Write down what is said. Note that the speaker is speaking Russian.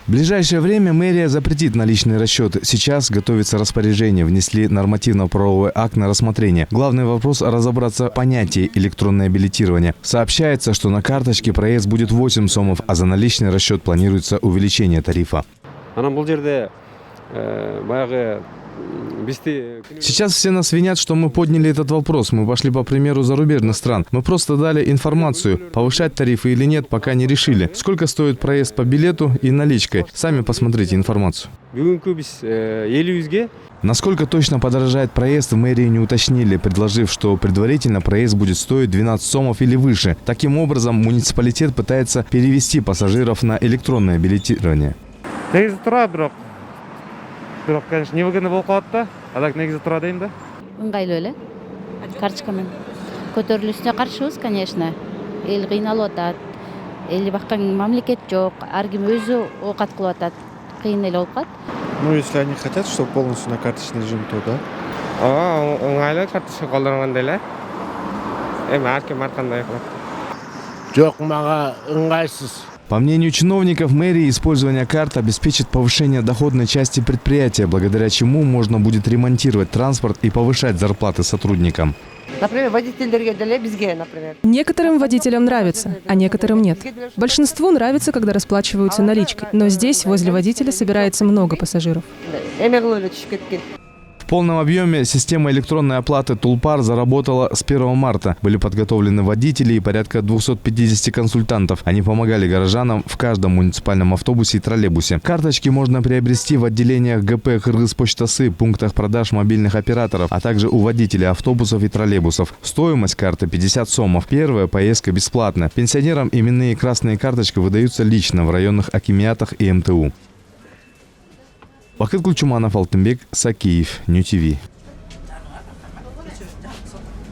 В ближайшее время мэрия запретит наличный расчет. Сейчас готовится распоряжение. Внесли нормативно-правовой акт на рассмотрение. Главный вопрос – разобраться в понятии электронное билетирование. Сообщается, что на карточке проезд будет 8 сомов, а за наличный расчет планируется увеличение тарифа. Сейчас все нас винят, что мы подняли этот вопрос. Мы пошли по примеру зарубежных стран. Мы просто дали информацию. Повышать тарифы или нет, пока не решили. Сколько стоит проезд по билету и наличкой? Сами посмотрите информацию. Насколько точно подорожает проезд, в мэрии не уточнили, предложив, что предварительно проезд будет стоить 12 сомов или выше. Таким образом, муниципалитет пытается перевести пассажиров на электронное билетирование. Бирок, конечно, невыгодно болуп калат да. А так негизи тура дейм да. Ыңгайлуу эле. Карточкамен. Көтөрүлүшүнө каршыбыз, конечно. Эл кыйналып атат. Элди баккан мамлекет жок. Ар ким өзү оокат кылып атат. Кыйын эле болуп калат. Ну, если они хотят, чтобы полностью на карточный режим, то да. Ыңгайлуу карточка колдонгондо эле. Эми ар ким ар кандай кылат. Жок, мага ыңгайсыз. По мнению чиновников мэрии, использование карт обеспечит повышение доходной части предприятия, благодаря чему можно будет ремонтировать транспорт и повышать зарплаты сотрудникам. Например, водительдерге деле бизге, например. Некоторым водителям нравится, а некоторым нет. Большинству нравится, когда расплачиваются наличкой, но здесь возле водителя собирается много пассажиров. В полном объеме система электронной оплаты Тулпар заработала с 1 марта. Были подготовлены водители и порядка 250 консультантов. Они помогали горожанам в каждом муниципальном автобусе и троллейбусе. Карточки можно приобрести в отделениях ГП «Кыргызпочтасы», пунктах продаж мобильных операторов, а также у водителей автобусов и троллейбусов. Стоимость карты 50 сомов. Первая поездка бесплатна. Пенсионерам именные красные карточки выдаются лично в районных акимиатах и МТУ. Бакыт Кулчуманов, Алтынбек Сакеев, Нью ТВ.